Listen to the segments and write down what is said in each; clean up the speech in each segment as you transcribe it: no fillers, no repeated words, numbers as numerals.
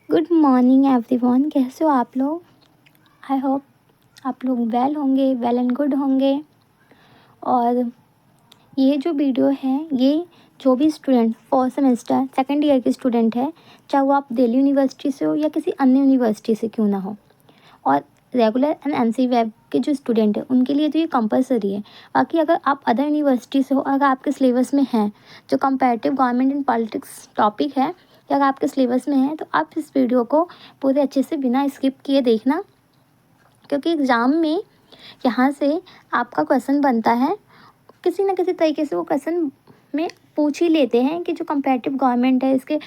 Good morning everyone, कैसे हो आप लोग। आई होप आप लोग वेल होंगे, वेल एंड गुड होंगे। और ये जो वीडियो है ये जो भी student first semester second year के स्टूडेंट है, चाहे वो आप दिल्ली यूनिवर्सिटी से हो या किसी अन्य यूनिवर्सिटी से क्यों ना हो, और रेगुलर एंड एनसी वेब के जो स्टूडेंट है उनके लिए तो ये कंपलसरी है। बाकी अगर आप अदर यूनिवर्सिटी से हो, अगर आपके सिलेबस में है जो comparative government and politics topic है, या अगर आपके सिलेबस में है, तो आप इस वीडियो को पूरे अच्छे से बिना स्किप किए देखना, क्योंकि एग्ज़ाम में यहाँ से आपका क्वेश्चन बनता है। किसी न किसी तरीके से वो क्वेश्चन में पूछ ही लेते हैं कि जो कंपैरेटिव गवर्नमेंट है इसके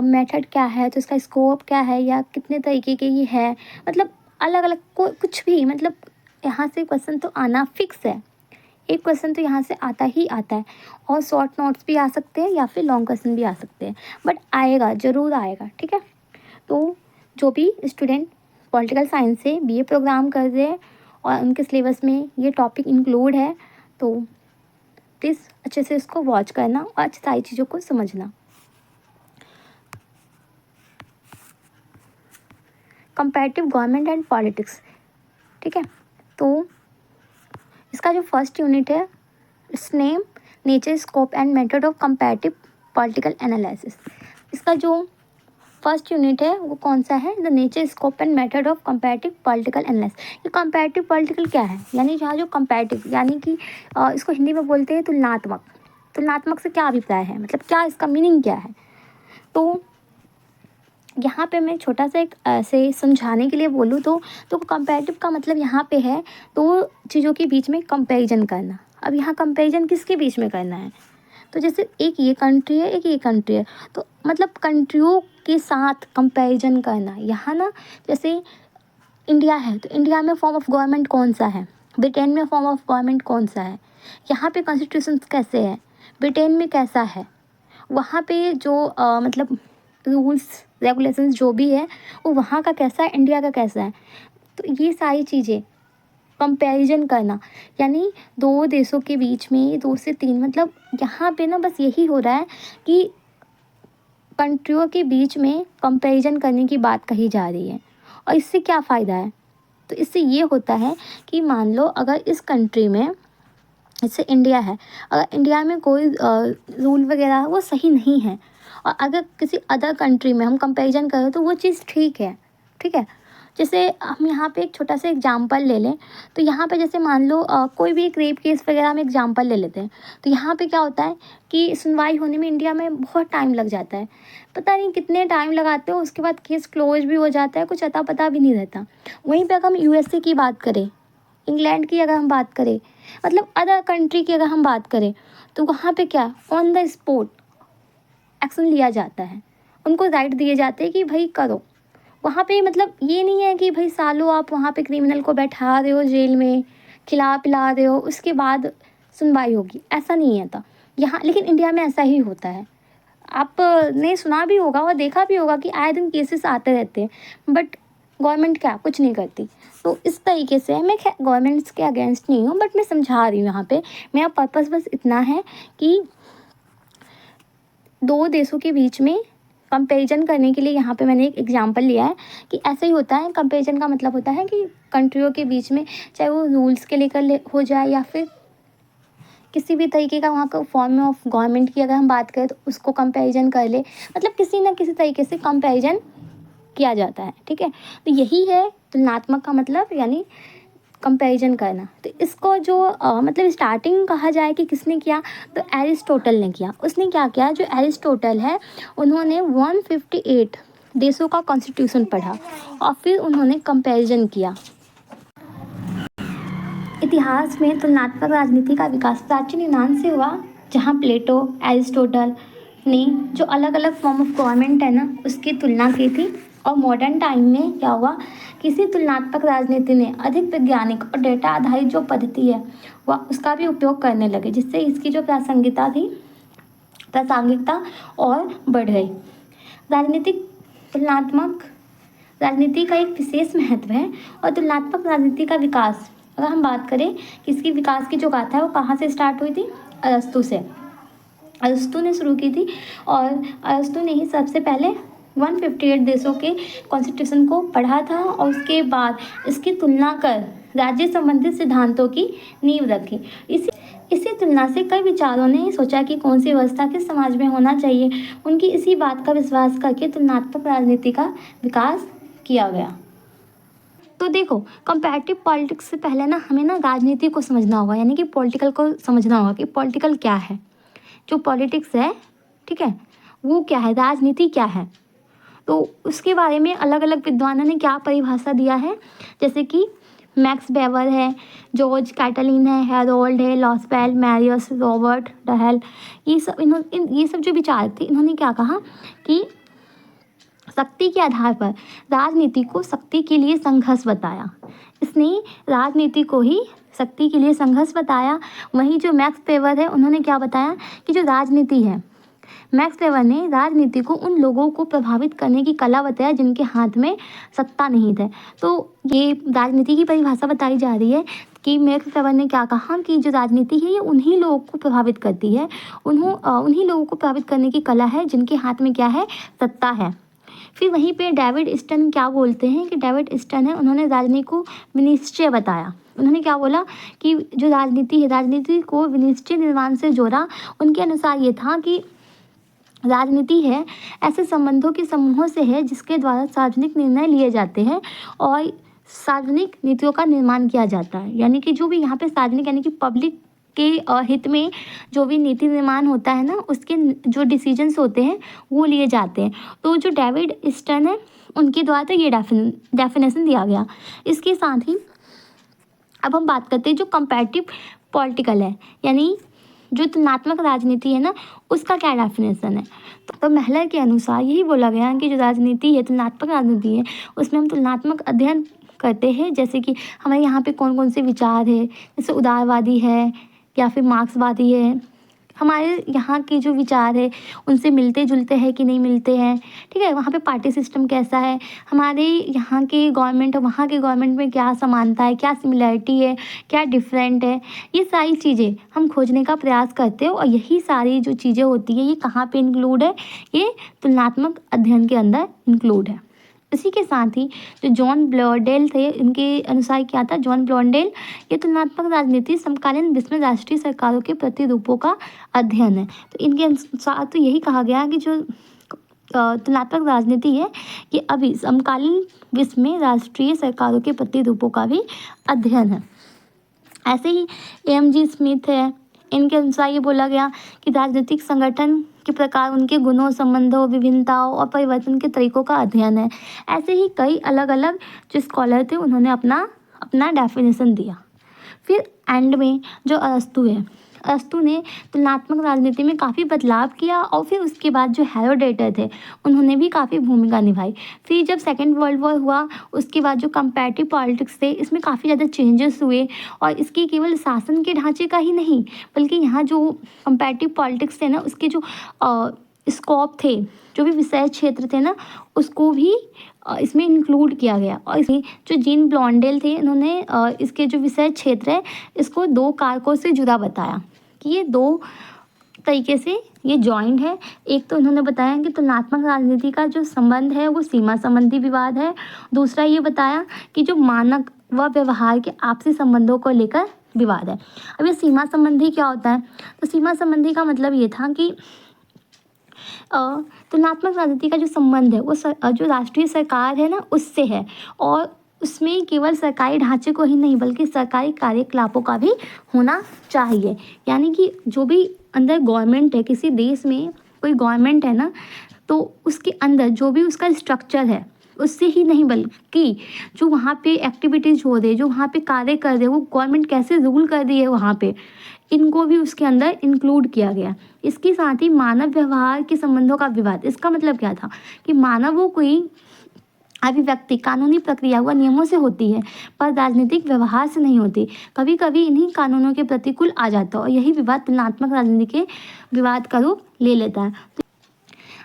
मेथड क्या है, तो इसका स्कोप क्या है, या कितने तरीके के ये है। मतलब अलग अलग को कुछ भी, मतलब यहाँ से क्वेश्चन तो आना फिक्स है। एक क्वेश्चन तो यहाँ से आता ही आता है, और शॉर्ट नोट्स भी आ सकते हैं या फिर लॉन्ग क्वेश्चन भी आ सकते हैं, बट आएगा, ज़रूर आएगा। ठीक है, तो जो भी स्टूडेंट पॉलिटिकल साइंस से बीए प्रोग्राम कर रहे हैं और उनके सिलेबस में ये टॉपिक इंक्लूड है, तो प्लीज़ अच्छे से इसको वॉच करना और अच्छी सारी चीज़ों को समझना। कंपैरेटिव गवर्नमेंट एंड पॉलिटिक्स, ठीक है। तो इसका जो फर्स्ट यूनिट है, it's name nature, scope and method of comparative political analysis. इसका जो फर्स्ट यूनिट है वो कौन सा है, the nature, scope and method of comparative political analysis. ये कंपैरेटिव पॉलिटिकल क्या है, यानी जहाँ जो कंपैरेटिव, यानी कि इसको हिंदी में बोलते हैं तुलनात्मक। तुलनात्मक से क्या अभिप्राय है, मतलब क्या इसका मीनिंग क्या है। तो यहाँ पे मैं छोटा सा एक ऐसे समझाने के लिए बोलूँ तो कंपैरेटिव का मतलब यहाँ पे है तो चीज़ों के बीच में कंपैरिजन करना। अब यहाँ कंपैरिजन किसके बीच में करना है, तो जैसे एक ये कंट्री है, एक ये कंट्री है, तो मतलब कंट्रियों के साथ कंपैरिजन करना। यहाँ ना जैसे इंडिया है, तो इंडिया में फॉर्म ऑफ गवर्नमेंट कौन सा है, ब्रिटेन में फॉर्म ऑफ गवर्नमेंट कौन सा है, यहाँ पे कॉन्स्टिट्यूशन कैसे है, ब्रिटेन में कैसा है, वहाँ पे जो मतलब रूल्स रेगुलेशंस जो भी है वो वहाँ का कैसा है, इंडिया का कैसा है। तो ये सारी चीज़ें कंपैरिजन करना, यानी दो देशों के बीच में, दो से तीन, मतलब यहाँ पे ना बस यही हो रहा है कि कंट्रियों के बीच में कंपैरिजन करने की बात कही जा रही है। और इससे क्या फ़ायदा है, तो इससे ये होता है कि मान लो अगर इस कंट्री में, जैसे इंडिया है, अगर इंडिया में कोई रूल वगैरह वो सही नहीं है, और अगर किसी अदर कंट्री में हम कंपैरिजन करें तो वो चीज़ ठीक है। ठीक है, जैसे हम यहाँ पे एक छोटा सा एग्जांपल ले लें, तो यहाँ पे जैसे मान लो कोई भी एक रेप केस वगैरह में एग्जांपल ले लेते हैं, तो यहाँ पे क्या होता है कि सुनवाई होने में इंडिया में बहुत टाइम लग जाता है। पता नहीं कितने टाइम लगाते हो, उसके बाद केस क्लोज भी हो जाता है, कुछ अता पता भी नहीं रहता। वहीं पर अगर हम यूएसए की बात करें, इंग्लैंड की अगर हम बात करें, मतलब अदर कंट्री की अगर हम बात करें, तो वहाँ पे क्या ऑन द स्पॉट एक्शन लिया जाता है, उनको राइट दिए जाते हैं कि भाई करो। वहाँ पे मतलब ये नहीं है कि भाई सालों आप वहाँ पे क्रिमिनल को बैठा रहे हो जेल में, खिला पिला रहे हो, उसके बाद सुनवाई होगी, ऐसा नहीं है था यहाँ। लेकिन इंडिया में ऐसा ही होता है। आपने सुना भी होगा और देखा भी होगा कि आए दिन केसेस आते रहते हैं, बट गवर्नमेंट क्या कुछ नहीं करती। तो इस तरीके से मैं गवर्नमेंट्स के अगेंस्ट नहीं हूँ, बट मैं समझा रही हूँ यहाँ पे। मेरा पर्पस बस इतना है कि दो देशों के बीच में कंपैरिजन करने के लिए यहाँ पे मैंने एक एग्जांपल लिया है कि ऐसे ही होता है। कंपैरिजन का मतलब होता है कि कंट्रियों के बीच में, चाहे वो रूल्स के लेकर हो जाए या फिर किसी भी तरीके का वहाँ का फॉर्म ऑफ गवर्नमेंट की अगर हम बात करें तो उसको कंपैरिजन कर ले, मतलब किसी न किसी तरीके से कंपैरिजन किया जाता है। ठीक है, तो यही है तुलनात्मक का मतलब, यानी कंपैरिजन करना। तो इसको जो मतलब स्टार्टिंग कहा जाए कि किसने किया, तो एरिस्टोटल ने किया। उसने क्या किया, जो एरिस्टोटल है उन्होंने 158 देशों का कॉन्स्टिट्यूशन पढ़ा और फिर उन्होंने कंपैरिजन किया। इतिहास में तुलनात्मक राजनीति का विकास प्राचीन यूनान से हुआ, जहाँ प्लेटो, एरिस्टोटल ने जो अलग अलग फॉर्म ऑफ गवर्नमेंट है ना उसकी तुलना की थी। और मॉडर्न टाइम में क्या हुआ, किसी तुलनात्मक राजनीति ने अधिक वैज्ञानिक और डेटा आधारित जो पद्धति है वह उसका भी उपयोग करने लगे, जिससे इसकी जो प्रासंगिकता और बढ़ गई। राजनीतिक तुलनात्मक राजनीति का एक विशेष महत्व है। और तुलनात्मक राजनीति का विकास, अगर हम बात करें कि इसकी विकास की जो गाथा है वो कहाँ से स्टार्ट हुई थी, अरस्तु से। अरस्तु ने शुरू की थी, और अरस्तु ने ही सबसे पहले 158 देशों के कॉन्स्टिट्यूशन को पढ़ा था और उसके बाद इसकी तुलना कर राज्य संबंधित सिद्धांतों की नींव रखी। इसी तुलना से कई विचारों ने सोचा कि कौन सी व्यवस्था किस समाज में होना चाहिए। उनकी इसी बात का विश्वास करके तुलनात्मक राजनीति का विकास किया गया। तो देखो, कंपैरेटिव पॉलिटिक्स से पहले ना हमें ना राजनीति को समझना होगा, यानी कि पॉलिटिकल को समझना होगा कि पॉलिटिकल क्या है। जो पॉलिटिक्स है, ठीक है, वो क्या है, राजनीति क्या है। तो उसके बारे में अलग अलग विद्वानों ने क्या परिभाषा दिया है, जैसे कि मैक्स वेबर है, जॉर्ज कैटलिन है, हेरोल्ड है, लॉसवेल, मैरियस, रॉबर्ट डहेल, ये सब जो विचार थे, इन्होंने क्या कहा कि शक्ति के आधार पर राजनीति को शक्ति के लिए संघर्ष बताया। इसने राजनीति को ही शक्ति के लिए संघर्ष बताया। वहीं जो मैक्स वेबर है, उन्होंने क्या बताया कि जो राजनीति है, मैक्स वेबर ने राजनीति को उन लोगों को प्रभावित करने की कला बताया जिनके हाथ में सत्ता नहीं है। तो ये राजनीति की परिभाषा बताई जा रही है कि मैक्स वेबर ने क्या कहा कि जो राजनीति है ये उन्हीं लोगों को प्रभावित करती है, उन्हीं लोगों को प्रभावित करने की कला है जिनके हाथ में क्या है, सत्ता है। फिर वहीं पे डेविड स्टर्न क्या बोलते हैं कि डेविड स्टर्न है, उन्होंने राजनीति को विनिश्चय बताया। उन्होंने क्या बोला कि जो राजनीति है, राजनीति को विनिश्चय निर्माण से जोड़ा। उनके अनुसार ये था कि राजनीति है ऐसे संबंधों के समूहों से है जिसके द्वारा सार्वजनिक निर्णय लिए जाते हैं और सार्वजनिक नीतियों का निर्माण किया जाता है। यानी कि जो भी यहाँ पे सार्वजनिक यानी कि पब्लिक के हित में जो भी नीति निर्माण होता है ना, उसके जो डिसीजंस होते हैं वो लिए जाते हैं। तो जो डेविड स्टर्न है, उनके द्वारा तो ये डेफिनेशन दिया गया। इसके साथ ही अब हम बात करते हैं जो कंपैरेटिव पॉलिटिकल है, यानी जो तुलनात्मक राजनीति है ना, उसका क्या डेफिनेशन है। तो महलर के अनुसार यही बोला गया कि जो राजनीति है, तुलनात्मक राजनीति है, उसमें हम तुलनात्मक अध्ययन करते हैं। जैसे कि हमारे यहाँ पे कौन कौन से विचार है, जैसे उदारवादी है या फिर मार्क्सवादी है, हमारे यहाँ के जो विचार है उनसे मिलते जुलते हैं कि नहीं मिलते हैं, ठीक है। वहाँ पे पार्टी सिस्टम कैसा है, हमारे यहाँ के गवर्नमेंट और वहाँ के गवर्नमेंट में क्या समानता है, क्या सिमिलरिटी है, क्या डिफरेंट है, ये सारी चीज़ें हम खोजने का प्रयास करते हैं। और यही सारी जो चीज़ें होती है ये कहाँ पे इंक्लूड है, ये तुलनात्मक अध्ययन के अंदर इंक्लूड है। इसी के साथ ही जो जॉन ब्लॉन्डेल थे, इनके अनुसार क्या था, जॉन ब्लॉन्डेल, ये तुलनात्मक राजनीति समकालीन विश्व में राष्ट्रीय सरकारों के प्रतिरूपों का अध्ययन है। तो इनके अनुसार तो यही कहा गया कि जो तुलनात्मक राजनीति है ये अभी समकालीन विश्व में राष्ट्रीय सरकारों के प्रतिरूपों का भी अध्ययन है। ऐसे ही एम.जी. स्मिथ है, इनके अनुसार ये बोला गया कि राजनीतिक संगठन के प्रकार, उनके गुणों, संबंधों, विभिन्नताओं और परिवर्तन के तरीकों का अध्ययन है। ऐसे ही कई अलग अलग जो स्कॉलर थे उन्होंने अपना डेफिनेशन दिया। फिर एंड में जो अरस्तु है, अरस्तु ने तुलनात्मक राजनीति में काफ़ी बदलाव किया और फिर उसके बाद जो हेरोडेटर थे उन्होंने भी काफ़ी भूमिका निभाई। फिर जब सेकेंड वर्ल्ड वॉर हुआ उसके बाद जो कंपैरेटिव पॉलिटिक्स थे इसमें काफ़ी ज़्यादा चेंजेस हुए और इसके केवल शासन के ढांचे का ही नहीं बल्कि यहाँ जो कंपैरेटिव पॉलिटिक्स थे ना उसके जो स्कोप थे, जो भी विषय क्षेत्र थे ना, उसको भी इसमें इंक्लूड किया गया। और इसमें जो जीन ब्लॉन्डेल थे इन्होंने इसके जो विषय क्षेत्र है इसको दो कारकों से जुदा बताया कि ये दो तरीके से ये जॉइंट है। एक तो इन्होंने बताया कि तुलनात्मक राजनीति का जो संबंध है वो सीमा संबंधी विवाद है। दूसरा ये बताया कि जो मानक व व्यवहार के आपसी संबंधों को लेकर विवाद है। अब ये सीमा संबंधी क्या होता है, तो सीमा संबंधी का मतलब ये था कि तुलनात्मक राजनीति का जो संबंध है वो जो राष्ट्रीय सरकार है ना उससे है और उसमें केवल सरकारी ढांचे को ही नहीं बल्कि सरकारी कार्यकलापों का भी होना चाहिए। यानी कि जो भी अंदर गवर्नमेंट है, किसी देश में कोई गवर्नमेंट है ना, तो उसके अंदर जो भी उसका स्ट्रक्चर है उससे ही नहीं बल्कि जो वहाँ पे एक्टिविटीज़ हो रही है, जो वहाँ पे कार्य कर रहे हैं, वो गवर्नमेंट कैसे रूल कर रही है वहाँ पे, इनको भी उसके अंदर इंक्लूड किया गया। इसके साथ ही मानव व्यवहार के संबंधों का विवाद, इसका मतलब क्या था कि मानवों कोई अभिव्यक्ति कानूनी प्रक्रिया व नियमों से होती है पर राजनीतिक व्यवहार से नहीं होती, कभी कभी इन्हीं कानूनों के प्रतिकूल आ जाता है और यही विवाद तुलनात्मक राजनीति के विवाद का रूप ले लेता है।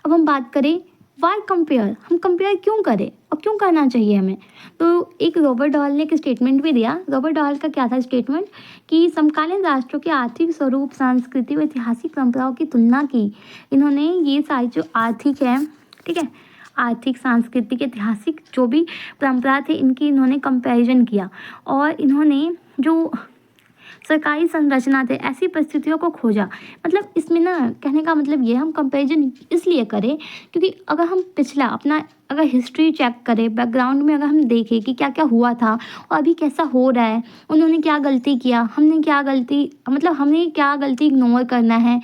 अब हम बात करें वाई कंपेयर, हम कंपेयर क्यों करें और क्यों करना चाहिए हमें। तो एक रॉबर्ट डॉल ने एक स्टेटमेंट भी दिया। रॉबर्ट डॉल का क्या था स्टेटमेंट कि समकालीन राष्ट्रों के आर्थिक स्वरूप, सांस्कृतिक व ऐतिहासिक परंपराओं की तुलना की। इन्होंने ये सारी जो आर्थिक है, ठीक है, आर्थिक, सांस्कृतिक, ऐतिहासिक जो भी परंपरा थे इनकी इन्होंने कंपैरिजन किया और इन्होंने जो सरकारी संरचना थे ऐसी परिस्थितियों को खोजा। मतलब इसमें ना कहने का मतलब ये हम कंपैरिजन इसलिए करें क्योंकि अगर हम पिछला अपना अगर हिस्ट्री चेक करें, बैकग्राउंड में अगर हम देखें कि क्या क्या हुआ था और अभी कैसा हो रहा है, उन्होंने क्या गलती किया, हमने क्या गलती मतलब हमने क्या गलती इग्नोर करना है,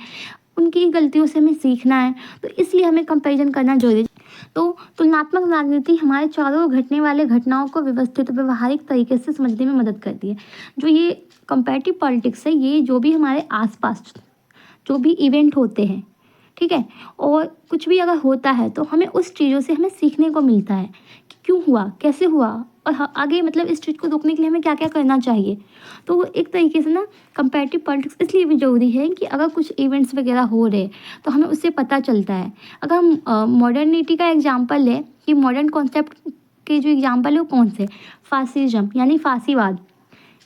उनकी गलतियों से हमें सीखना है, तो इसलिए हमें कंपैरिजन करना जरूरी है। तो तुलनात्मक राजनीति हमारे चारों ओर घटने वाले घटनाओं को व्यवस्थित और व्यवहारिक तरीके से समझने में मदद करती है। जो ये कंपैरेटिव पॉलिटिक्स है, ये जो भी हमारे आसपास जो भी इवेंट होते हैं, ठीक है, और कुछ भी अगर होता है तो हमें उस चीज़ों से हमें सीखने को मिलता है कि क्यों हुआ, कैसे हुआ और आगे मतलब इस चीज़ को रोकने के लिए हमें क्या क्या करना चाहिए। तो एक तरीके से ना कंपैरेटिव पॉलिटिक्स इसलिए भी ज़रूरी है कि अगर कुछ इवेंट्स वगैरह हो रहे तो हमें उससे पता चलता है। अगर हम मॉडर्निटी का एग्जाम्पल लें कि मॉडर्न कॉन्सेप्ट के जो एग्जाम्पल है वो कौन से, फासिज्म यानी फासीवाद।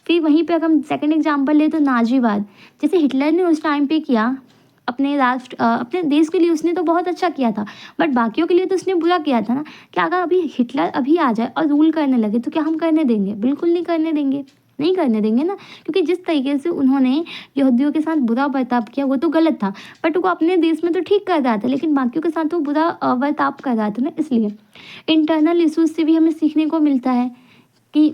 फिर वहीं पे अगर हम सेकंड एग्जांपल ले तो नाजीवाद, जैसे हिटलर ने उस टाइम पे किया अपने राष्ट्र अपने देश के लिए उसने तो बहुत अच्छा किया था, बट बाकियों के लिए तो उसने बुरा किया था ना। क्या अगर अभी हिटलर अभी आ जाए और रूल करने लगे तो क्या हम करने देंगे? बिल्कुल नहीं करने देंगे, नहीं करने देंगे ना, क्योंकि जिस तरीके से उन्होंने यहूदियों के साथ बुरा बर्ताव किया वो तो गलत था, बट वो अपने देश में तो ठीक कर रहा था लेकिन बाकियों के साथ वो बुरा बर्ताव कर रहा था ना। इसलिए इंटरनल इशूज़ से भी हमें सीखने को मिलता है कि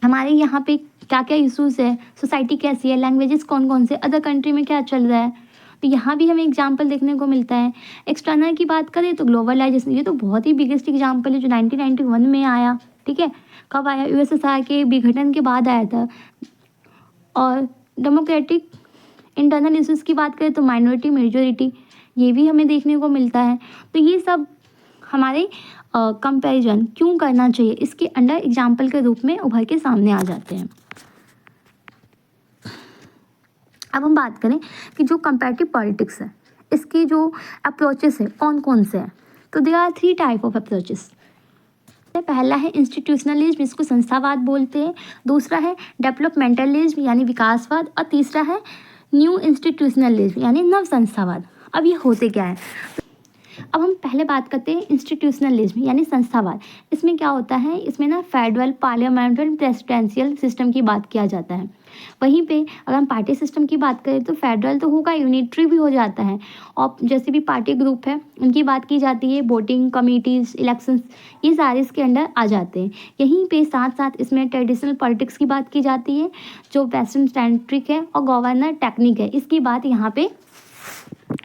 हमारे यहाँ पे क्या क्या इश्यूज़ है, सोसाइटी कैसी है, लैंग्वेजेस कौन कौन से, अदर कंट्री में क्या चल रहा है, तो यहाँ भी हमें एग्जाम्पल देखने को मिलता है। एक्सटर्नल की बात करें तो ग्लोबलाइजेशन, ये तो बहुत ही बिगेस्ट एग्जाम्पल है जो 1991 में आया, ठीक है, कब आया, यूएसएसआर के विघटन के बाद आया था। और डेमोक्रेटिक इंटरनल इश्यूज़ की बात करें तो माइनॉरिटी मेजॉरिटी, ये भी हमें देखने को मिलता है। तो ये सब हमारे कंपैरिजन क्यों करना चाहिए इसके अंडर एग्जाम्पल के रूप में उभर के सामने आ जाते हैं। अब हम बात करें कि जो कंपैरेटिव पॉलिटिक्स है इसकी जो अप्रोचेस है कौन कौन से हैं, तो there are 3 type of approaches. पहला है इंस्टीट्यूशनलिज्म, जिसको संस्थावाद बोलते हैं, दूसरा है डेवलपमेंटलिज्म यानी विकासवाद, और तीसरा है न्यू इंस्टीट्यूशनलिज्म यानी नव संस्थावाद। अब ये होते क्या है, अब हम पहले बात करते हैं इंस्टीट्यूशनलिज्म यानी संस्थावाद। इसमें क्या होता है, इसमें ना फेडरल, पार्लियामेंटल, प्रेसिडेंशियल सिस्टम की बात किया जाता है। वहीं पे अगर हम पार्टी सिस्टम की बात करें तो फेडरल तो होगा, यूनिटरी भी हो जाता है, और जैसे भी पार्टी ग्रुप है उनकी बात की जाती है, वोटिंग कमिटीज़, इलेक्शंस, ये सारे इसके अंडर आ जाते हैं। यहीं पे साथ साथ इसमें ट्रेडिशनल पॉलिटिक्स की बात की जाती है जो वेस्टर्न सेंट्रिक है, और गवर्नर टेक्निक है, इसकी बात यहाँ पे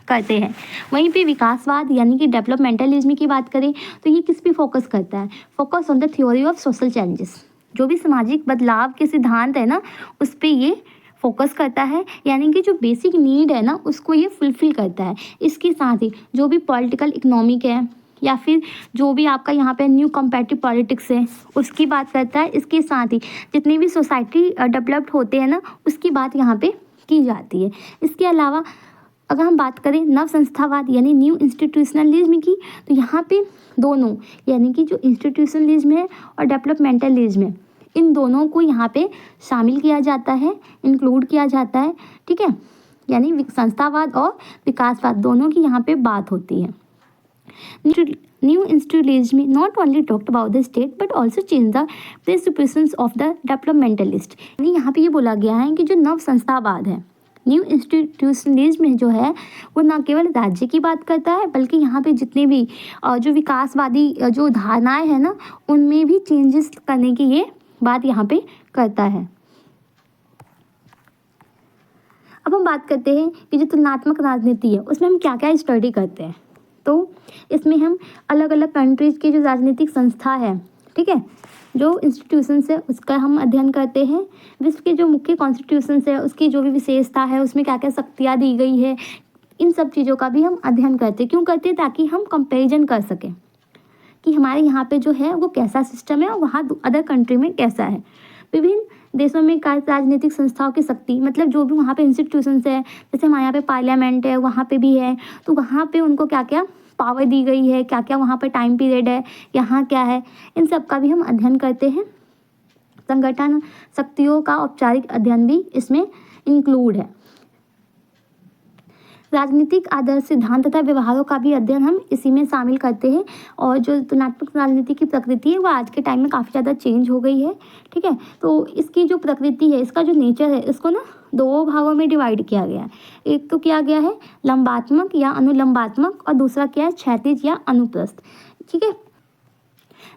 करते हैं। वहीं पे विकासवाद यानी कि डेवलपमेंटलिज्म की बात करें तो ये किस पे फोकस करता है, focus on the theory of social changes, जो भी सामाजिक बदलाव के सिद्धांत है ना उस पे ये फोकस करता है, यानी कि जो बेसिक नीड है ना उसको ये फुलफिल करता है। इसके साथ ही जो भी पॉलिटिकल इकोनॉमिक है या फिर जो भी आपका यहाँ पे न्यू कंपैरेटिव पॉलिटिक्स है उसकी बात करता है। इसके साथ ही जितनी भी सोसाइटी डेवलप्ड होते हैं ना उसकी बात यहाँ पे की जाती है। इसके अलावा अगर हम बात करें नव संस्थावाद यानी न्यू इंस्टीट्यूशनलिज्म की, तो यहाँ पे दोनों यानी कि जो इंस्टीट्यूशनलिज्म है और डेवलपमेंटलिज्म है इन दोनों को यहाँ पे शामिल किया जाता है, इंक्लूड किया जाता है, ठीक है, यानी संस्थावाद और विकासवाद दोनों की यहाँ पे बात होती है। New institutionalism not only talked about the state but also change the presuppositions of the developmentalist, यानी यहाँ पे ये बोला गया है कि जो नव संस्थावाद है, न्यू इंस्टीट्यूशनलिज्म जो है वो न केवल राज्य की बात करता है बल्कि यहाँ पे जितने भी जो विकासवादी जो धारणाएं हैं ना उनमें भी चेंजेस करने की ये बात यहाँ पे करता है। अब हम बात करते हैं कि जो तुलनात्मक राजनीति है उसमें हम क्या क्या स्टडी करते हैं। तो इसमें हम अलग अलग कंट्रीज़ की जो राजनीतिक संस्था है, ठीक है, जो इंस्टीट्यूशंस है उसका हम अध्ययन करते हैं। विश्व के जो मुख्य कॉन्स्टिट्यूशंस है उसकी जो भी विशेषता है उसमें क्या क्या शक्तियाँ दी गई है, इन सब चीज़ों का भी हम अध्ययन करते हैं। क्यों करते हैं, ताकि हम कंपैरिजन कर सकें कि हमारे यहाँ पे जो है वो कैसा सिस्टम है और वहाँ अदर कंट्री में कैसा है। विभिन्न देशों में राजनीतिक संस्थाओं की शक्ति, मतलब जो भी वहाँ पे इंस्टीट्यूशंस है, जैसे हमारे यहाँ पे पार्लियामेंट है वहाँ पे भी है, तो वहाँ पे उनको क्या क्या पावर दी गई है, क्या क्या वहाँ पर टाइम पीरियड है, यहाँ क्या है, इन सब का भी हम अध्ययन करते हैं। संगठन शक्तियों का औपचारिक अध्ययन भी इसमें इंक्लूड है। राजनीतिक आदर्श, सिद्धांत तथा व्यवहारों का भी अध्ययन हम इसी में शामिल करते हैं। और जो तुलनात्मक राजनीति की प्रकृति है वो आज के टाइम में काफ़ी ज़्यादा चेंज हो गई है। ठीक है, तो इसकी जो प्रकृति है, इसका जो नेचर है, इसको ना दो भागों में डिवाइड किया गया है। एक तो किया गया है लंबात्मक या अनुलंबात्मक, और दूसरा क्या है क्षैतिज या अनुप्रस्थ। ठीक है,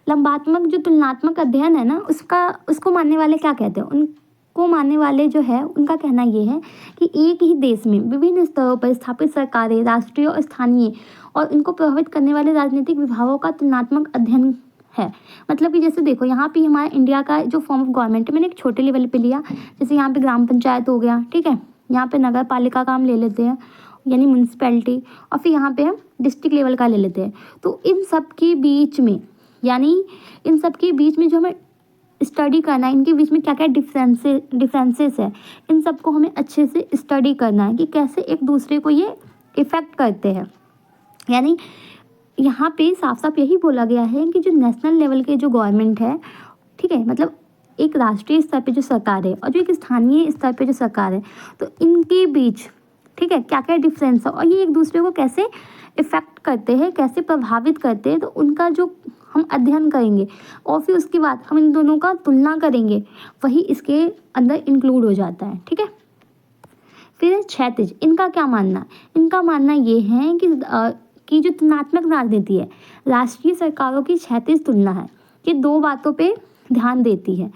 लंबात्मक जो तुलनात्मक अध्ययन है ना, उसको मानने वाले क्या कहते हैं, उनको मानने वाले जो है उनका कहना ये है कि एक ही देश में विभिन्न स्तरों पर स्थापित सरकारें, राष्ट्रीय और स्थानीय, और इनको प्रभावित करने वाले राजनीतिक विभागों का तुलनात्मक अध्ययन है। मतलब कि जैसे देखो, यहाँ पे हमारा इंडिया का जो फॉर्म ऑफ गवर्नमेंट है, मैंने एक छोटे लेवल पे लिया, जैसे यहाँ पे ग्राम पंचायत हो गया। ठीक है, यहाँ पे नगर पालिका का हम ले लेते हैं, यानी म्यूनसिपैलिटी, और फिर यहाँ पे हम डिस्ट्रिक्ट लेवल का ले लेते हैं। तो इन सब के बीच में, यानी इन सब के बीच में जो हमें स्टडी करना है, इनके बीच में क्या क्या डिफरेंसेस है, इन सबको हमें अच्छे से स्टडी करना है कि कैसे एक दूसरे को ये इफ़ेक्ट करते हैं। यानी यहाँ पे साफ साफ यही बोला गया है कि जो नेशनल लेवल के जो गवर्नमेंट है, ठीक है, मतलब एक राष्ट्रीय स्तर पे जो सरकार है और जो एक स्थानीय स्तर पे जो सरकार है, तो इनके बीच, ठीक है, क्या क्या डिफरेंस है और ये एक दूसरे को कैसे इफ़ेक्ट करते हैं, कैसे प्रभावित करते हैं, तो उनका जो हम अध्ययन करेंगे और फिर उसके बाद हम इन दोनों का तुलना करेंगे, वही इसके अंदर इंक्लूड हो जाता है। ठीक है, फिर क्षैतिज, इनका क्या मानना, इनका मानना ये है कि जो तुलनात्मक राजनीति है, राष्ट्रीय सरकारों की क्षैतिज तुलना है, ये दो बातों पे ध्यान देती है।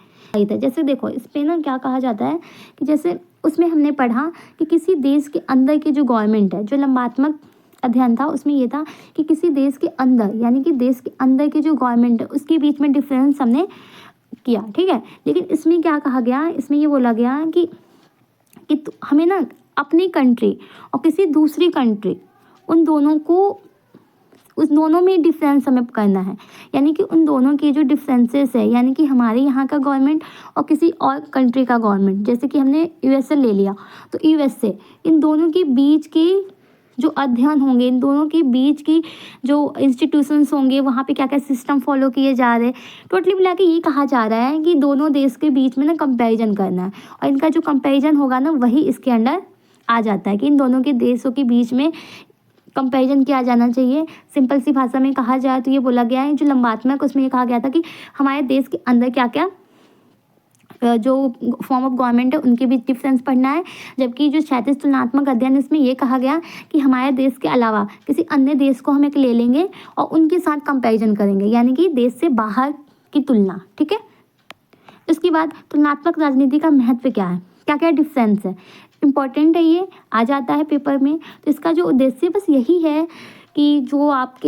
जैसे देखो, इस पे ना क्या कहा जाता है कि जैसे उसमें हमने पढ़ा कि किसी देश के अंदर की जो गवर्नमेंट है, जो लंबात्मक अध्ययन था उसमें ये था कि किसी देश के अंदर, यानी कि देश के अंदर की जो गवर्नमेंट है उसके बीच में डिफरेंस हमने किया। ठीक है, लेकिन इसमें क्या कहा गया, इसमें ये बोला गया कि हमें ना अपनी कंट्री और किसी दूसरी कंट्री, उन दोनों में डिफरेंस हमें करना है। यानी कि उन दोनों के जो डिफरेंसेस है, यानी कि हमारे यहाँ का गवर्नमेंट और किसी और कंट्री का गवर्नमेंट, जैसे कि हमने यूएसए ले लिया, तो यूएसए, इन दोनों के बीच के जो अध्ययन होंगे, इन दोनों के बीच की जो इंस्टीट्यूशंस होंगे, वहाँ पे क्या क्या सिस्टम फॉलो किए जा रहे हैं, टोटली मिला के ये कहा जा रहा है कि दोनों देश के बीच में ना कंपैरिजन करना है। और इनका जो कंपैरिजन होगा ना, वही इसके अंडर आ जाता है कि इन दोनों के देशों के बीच में कंपैरिजन किया जाना चाहिए। सिंपल सी भाषा में कहा जाए तो ये बोला गया है, जो लंबात्मक, उसमें ये कहा गया था कि हमारे देश के अंदर क्या क्या जो फॉर्म ऑफ गवर्नमेंट है उनके बीच डिफरेंस पढ़ना है। जबकि जो क्षैतिज तुलनात्मक अध्ययन, इसमें ये कहा गया कि हमारे देश के अलावा किसी अन्य देश को हम एक ले लेंगे और उनके साथ कंपैरिजन करेंगे, यानी कि देश से बाहर की तुलना। ठीक है, इसके बाद तुलनात्मक राजनीति का महत्व क्या है, क्या क्या डिफरेंस है, इम्पॉर्टेंट है, ये आ जाता है पेपर में। तो इसका जो उद्देश्य बस यही है कि जो आप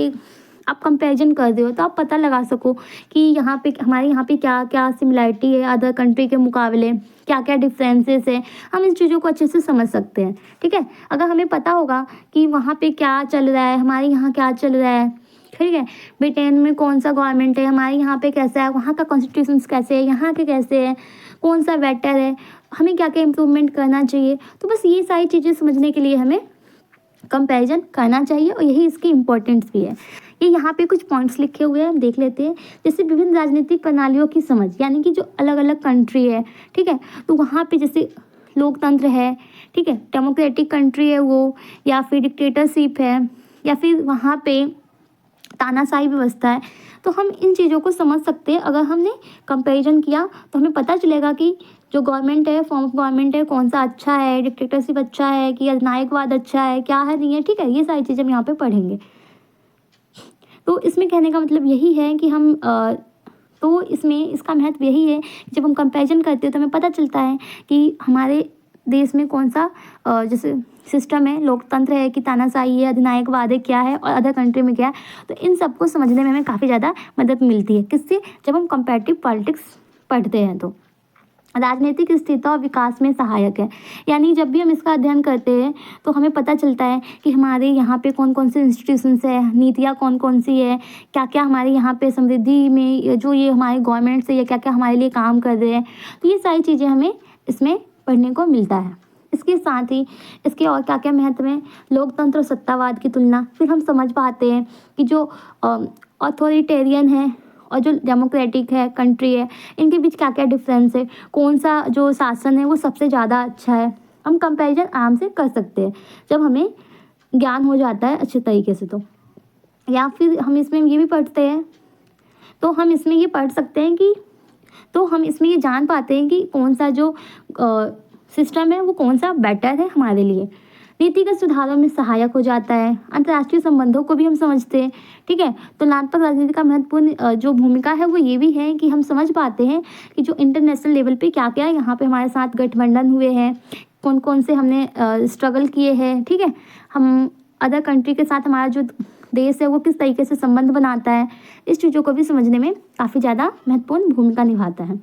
कंपैरिजन कर रहे हो तो आप पता लगा सको कि यहाँ पे हमारे यहाँ पे क्या क्या सिमिलरिटी है अदर कंट्री के मुकाबले, क्या क्या डिफरेंसेस है, हम इस चीज़ों को अच्छे से समझ सकते हैं। ठीक है, अगर हमें पता होगा कि वहाँ पे क्या चल रहा है, हमारे यहाँ क्या चल रहा है, ठीक है, ब्रिटेन में कौन सा गवर्नमेंट है, हमारे यहाँ पे कैसा है, वहाँ का कॉन्स्टिट्यूशन कैसे है, यहाँ के कैसे है, कौन सा बेटर है, हमें क्या क्या इम्प्रूवमेंट करना चाहिए, तो बस ये सारी चीज़ें समझने के लिए हमें कंपैरिजन करना चाहिए और यही इसकी इम्पोर्टेंस भी है। ये यहाँ पे कुछ पॉइंट्स लिखे हुए हैं, हम देख लेते हैं। जैसे विभिन्न राजनीतिक प्रणालियों की समझ, यानी कि जो अलग अलग कंट्री है, ठीक है, तो वहाँ पे जैसे लोकतंत्र है, ठीक है, डेमोक्रेटिक कंट्री है वो, या फिर डिक्टेटरशिप है, या फिर वहाँ पे तानाशाही व्यवस्था है, तो हम इन चीज़ों को समझ सकते हैं। अगर हमने कंपैरिजन किया तो हमें पता चलेगा कि जो गवर्नमेंट है, फॉर्म ऑफ गवर्नमेंट है, कौन सा अच्छा है, डिक्टेटरशिप अच्छा है कि अधिनायकवाद अच्छा है, क्या है नहीं है। ठीक है, ये सारी चीज़ें हम यहाँ पे पढ़ेंगे। तो इसमें कहने का मतलब यही है कि तो इसमें इसका महत्व यही है, जब हम कंपैरिजन करते हैं तो हमें पता चलता है कि हमारे देश में कौन सा जैसे सिस्टम है, लोकतंत्र है कि तानाशाही है, अधिनायकवाद है, क्या है, और अदर कंट्री में क्या है। तो इन सबको समझने में हमें काफ़ी ज़्यादा मदद मिलती है। किससे? जब हम कंपैरेटिव पॉलिटिक्स पढ़ते हैं। तो राजनीतिक स्थिरता और विकास में सहायक है, यानी जब भी हम इसका अध्ययन करते हैं तो हमें पता चलता है कि हमारे यहाँ पे कौन कौन से इंस्टीट्यूशंस है, नीतियाँ कौन कौन सी है, क्या क्या हमारे यहाँ पे समृद्धि में जो ये हमारे गवर्नमेंट से या क्या क्या हमारे लिए काम कर रहे हैं। तो ये सारी चीज़ें हमें इसमें पढ़ने को मिलता है। इसके साथ ही इसके और क्या क्या महत्व है, लोकतंत्र और सत्तावाद की तुलना, फिर हम समझ पाते हैं कि जो अथॉरिटेरियन है और जो डेमोक्रेटिक है कंट्री है, इनके बीच क्या क्या डिफरेंस है, कौन सा जो शासन है वो सबसे ज़्यादा अच्छा है। हम कंपैरिजन आराम से कर सकते हैं जब हमें ज्ञान हो जाता है अच्छे तरीके से। तो या फिर हम इसमें ये भी पढ़ते हैं, तो हम इसमें ये पढ़ सकते हैं कि, तो हम इसमें ये जान पाते हैं कि कौन सा जो सिस्टम है वो कौन सा बेटर है हमारे लिए। नीतिगत सुधारों में सहायक हो जाता है। अंतर्राष्ट्रीय संबंधों को भी हम समझते हैं, ठीक है। तुलनात्मक राजनीति का महत्वपूर्ण जो भूमिका है वो ये भी है कि हम समझ पाते हैं कि जो इंटरनेशनल लेवल पे क्या क्या यहाँ पे हमारे साथ गठबंधन हुए हैं, कौन कौन से हमने स्ट्रगल किए हैं, ठीक है। हम अदर कंट्री के साथ हमारा जो देश है वो किस तरीके से संबंध बनाता है, इस चीज़ों को भी समझने में काफ़ी ज़्यादा महत्वपूर्ण भूमिका निभाता है।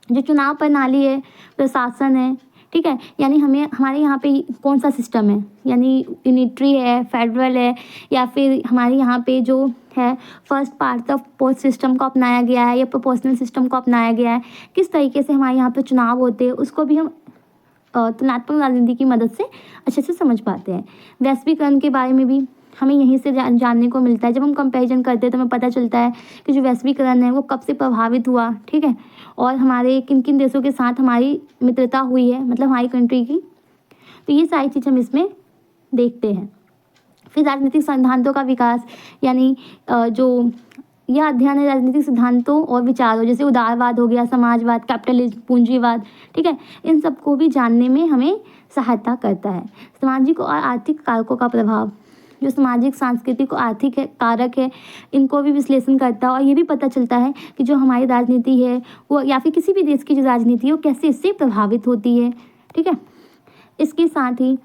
जो चुनाव प्रणाली है, प्रशासन है, ठीक है, यानी हमें हमारे यहाँ पे कौन सा सिस्टम है, यानी यूनिटरी है, फेडरल है, या फिर हमारे यहाँ पे जो है first part of post system को अपनाया गया है या प्रोपोर्शनल सिस्टम को अपनाया गया है, किस तरीके से हमारे यहाँ पे चुनाव होते हैं, उसको भी हम तुलनात्मक राजनीति की मदद से अच्छे से समझ पाते हैं। वैश्वीकरण के बारे में भी हमें यहीं से जानने को मिलता है। जब हम कंपैरिजन करते हैं तो हमें पता चलता है कि जो वैश्वीकरण है वो कब से प्रभावित हुआ, ठीक है, और हमारे किन किन देशों के साथ हमारी मित्रता हुई है, मतलब हमारी कंट्री की। तो ये सारी चीज़ हम इसमें देखते हैं। फिर राजनीतिक सिद्धांतों का विकास, यानी जो यह अध्ययन है राजनीतिक सिद्धांतों और विचारों, जैसे उदारवाद हो गया, समाजवाद, कैपिटलिज्म, पूंजीवाद, ठीक है, इन सबको भी जानने में हमें सहायता करता है। सामाजिक और आर्थिक कारकों का प्रभाव, जो सामाजिक, सांस्कृतिक और आर्थिक है कारक है, इनको भी विश्लेषण करता है और ये भी पता चलता है कि जो हमारी राजनीति है वो, या फिर किसी भी देश की जो राजनीति है वो कैसे इससे प्रभावित होती है, ठीक है। इसके साथ ही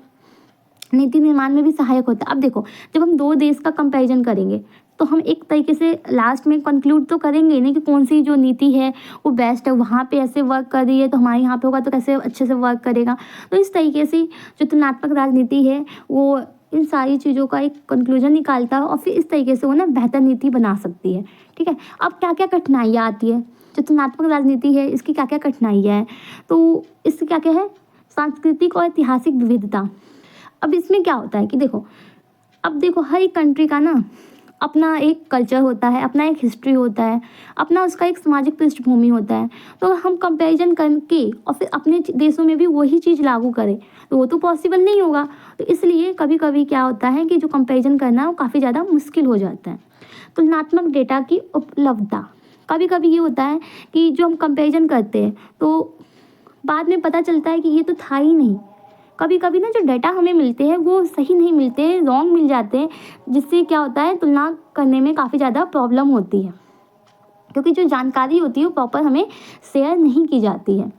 नीति निर्माण में भी सहायक होता है। अब देखो, जब हम दो देश का कंपैरिजन करेंगे तो हम एक तरीके से लास्ट में कंक्लूड तो करेंगे ही नहीं कि कौन सी जो नीति है वो बेस्ट है, वहाँ पे ऐसे वर्क कर रही है तो हमारे यहाँ पे होगा तो कैसे अच्छे से वर्क करेगा। तो इस तरीके से जो तुलनात्मक राजनीति है वो इन सारी चीज़ों का एक कंक्लूजन निकालता है और फिर इस तरीके से वो ना बेहतर नीति बना सकती है, ठीक है। अब क्या क्या कठिनाइयाँ आती है, जो तुलनात्मक राजनीति है इसकी क्या क्या कठिनाइयाँ हैं, तो इससे क्या क्या है, सांस्कृतिक और ऐतिहासिक विविधता। अब इसमें क्या होता है कि देखो, अब देखो हर एक कंट्री का ना अपना एक कल्चर होता है, अपना एक हिस्ट्री होता है, अपना उसका एक सामाजिक पृष्ठभूमि होता है। तो हम कंपैरिजन करके और फिर अपने देशों में भी वही चीज़ लागू करें तो वो तो पॉसिबल नहीं होगा। तो इसलिए कभी कभी क्या होता है कि जो कंपैरिजन करना वो काफ़ी ज़्यादा मुश्किल हो जाता है। तुलनात्मक डेटा की उपलब्धता, कभी कभी ये होता है कि जो हम कंपैरिजन करते हैं तो बाद में पता चलता है कि ये तो था ही नहीं। कभी कभी ना जो डाटा हमें मिलते हैं वो सही नहीं मिलते हैं, रॉन्ग मिल जाते हैं, जिससे क्या होता है तुलना करने में काफ़ी ज़्यादा प्रॉब्लम होती है, क्योंकि जो जानकारी होती है वो प्रॉपर हमें शेयर नहीं की जाती है।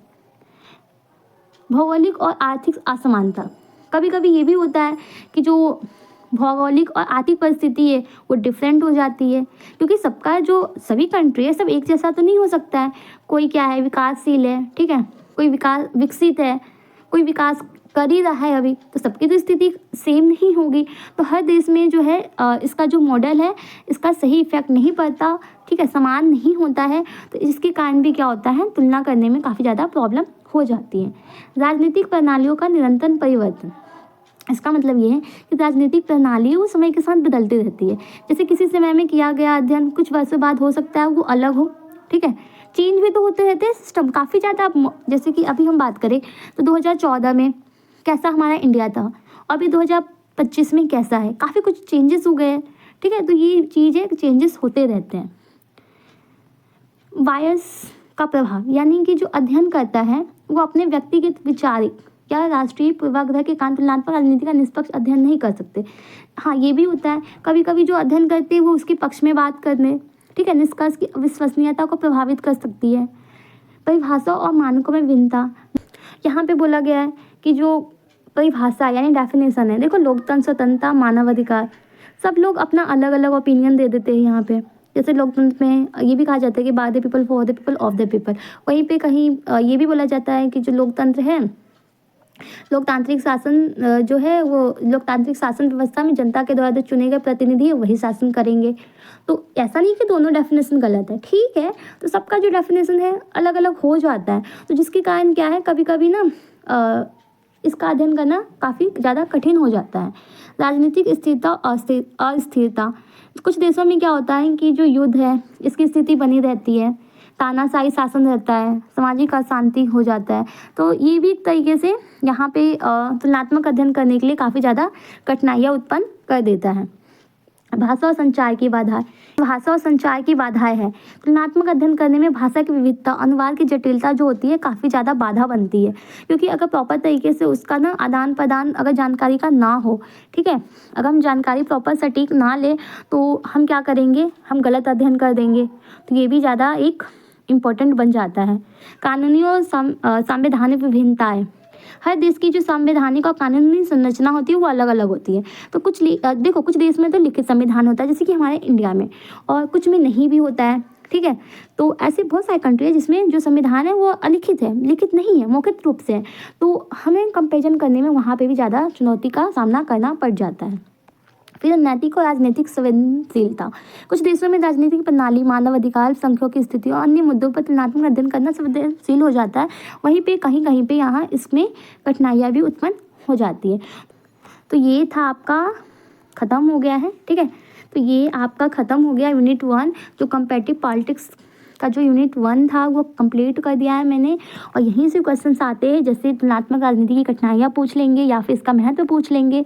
भौगोलिक और आर्थिक असमानता, कभी कभी ये भी होता है कि जो भौगोलिक और आर्थिक परिस्थिति है वो डिफरेंट हो जाती है, क्योंकि सबका जो सभी कंट्री है सब एक जैसा तो नहीं हो सकता है। कोई क्या है विकासशील है, ठीक है, कोई विकसित है, कोई विकास कर ही रहा है अभी, तो सबकी तो स्थिति सेम नहीं होगी। तो हर देश में जो है इसका जो मॉडल है इसका सही इफेक्ट नहीं पड़ता, ठीक है, समान नहीं होता है। तो इसके कारण भी क्या होता है, तुलना करने में काफ़ी ज़्यादा प्रॉब्लम हो जाती है। राजनीतिक प्रणालियों का निरंतर परिवर्तन, इसका मतलब ये है कि राजनीतिक प्रणाली वो समय के साथ बदलती रहती है। जैसे किसी समय में किया गया अध्ययन कुछ वर्षों बाद हो सकता है वो अलग हो, ठीक है, चेंज भी तो होते रहते हैं सिस्टम काफ़ी ज़्यादा। जैसे कि अभी हम बात करें तो 2014 में कैसा हमारा इंडिया था और अभी 2025 में कैसा है, काफ़ी कुछ चेंजेस हो गए हैं, ठीक है। तो ये चीज़ें चेंजेस होते रहते हैं। बायस का प्रभाव, यानी कि जो अध्ययन करता है वो अपने व्यक्तिगत विचारिक या राष्ट्रीय पूर्वाग्रह के कारण तुलनात्मक राजनीति का निष्पक्ष अध्ययन नहीं कर सकते। हाँ, ये भी होता है कभी कभी जो अध्ययन करते हैं वो उसके पक्ष में बात करने, ठीक है, निष्कर्ष की विश्वसनीयता को प्रभावित कर सकती है। परिभाषा और मानकों में भिन्नता, यहाँ पे बोला गया है कि जो परिभाषा यानी डेफिनेशन है, देखो लोकतंत्र, स्वतंत्रता, मानवाधिकार, सब लोग अपना अलग अलग ओपिनियन दे देते हैं यहाँ पे। जैसे लोकतंत्र में ये भी कहा जाता है कि by the people, for the people, of the people. वहीं पे कहीं ये भी बोला जाता है कि जो लोकतंत्र है, लोकतांत्रिक शासन जो है वो लोकतांत्रिक शासन व्यवस्था में जनता के द्वारा जो चुने गए प्रतिनिधि है वही शासन करेंगे। तो ऐसा नहीं कि दोनों डेफिनेशन गलत है, ठीक है, तो सबका जो डेफिनेशन है अलग अलग हो जाता है। तो जिसके कारण क्या है कभी कभी ना इसका अध्ययन करना काफ़ी ज़्यादा कठिन हो जाता है। राजनीतिक स्थिरता, अस्थिरता, कुछ देशों में क्या होता है कि जो युद्ध है इसकी स्थिति बनी रहती है, तानाशाही शासन रहता है, सामाजिक अशांति हो जाता है। तो ये भी एक तरीके से यहाँ पे तुलनात्मक अध्ययन करने के लिए काफ़ी ज़्यादा कठिनाइयाँ उत्पन्न कर देता है। भाषा और संचार की बाधाएं। भाषा और संचार की बाधाएं हैं। तुलनात्मक अध्ययन करने में भाषा की विविधता, अनुवाद की जटिलता जो होती है काफ़ी ज़्यादा बाधा बनती है, क्योंकि अगर प्रॉपर तरीके से उसका ना आदान प्रदान अगर जानकारी का ना हो, ठीक है, अगर हम जानकारी प्रॉपर सटीक ना ले तो हम क्या करेंगे, हम गलत अध्ययन कर देंगे। तो ये भी ज़्यादा एक इम्पोर्टेंट बन जाता है। कानूनी और संवैधानिक विभिन्नताएं। हर देश की जो संवैधानिक और कानूनी संरचना होती है वो अलग अलग होती है। तो देखो कुछ देश में तो लिखित संविधान होता है, जैसे कि हमारे इंडिया में, और कुछ में नहीं भी होता है, ठीक है। तो ऐसे बहुत सारी कंट्री है जिसमें जो संविधान है वो अलिखित है, लिखित नहीं है, मौखिक रूप से है। तो हमें कंपेरिजन करने में वहाँ पे भी ज़्यादा चुनौती का सामना करना पड़ जाता है। फिर नैतिक और राजनीतिक संवेदनशीलता। कुछ देशों में राजनीतिक प्रणाली, मानव अधिकार, संख्यों की स्थिति और अन्य मुद्दों पर तुलनात्मक अध्ययन करना संवेदनशील हो जाता है। वहीं पे कहीं कहीं पे यहाँ इसमें कठिनाइयाँ भी उत्पन्न हो जाती है। तो ये था आपका ख़त्म हो गया है, ठीक है। तो ये आपका ख़त्म हो गया यूनिट 1, जो कंपैरेटिव पॉलिटिक्स का जो यूनिट 1 था वो कंप्लीट कर दिया है मैंने। और यहीं से क्वेश्चंस आते हैं, जैसे तुलनात्मक राजनीति की कठिनाइयाँ पूछ लेंगे, या फिर इसका महत्व पूछ लेंगे,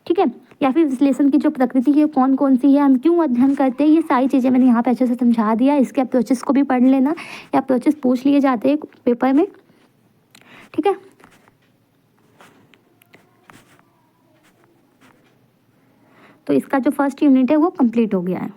ठीक है, या फिर विश्लेषण की जो प्रकृति है कौन कौन सी है, हम क्यों अध्ययन करते हैं, ये सारी चीज़ें मैंने यहाँ पे अच्छे से समझा दिया। इसके अप्रोचेस को भी पढ़ लेना, या अप्रोचेस पूछ लिए जाते हैं पेपर में, ठीक है। तो इसका जो फर्स्ट यूनिट है वो कंप्लीट हो गया है।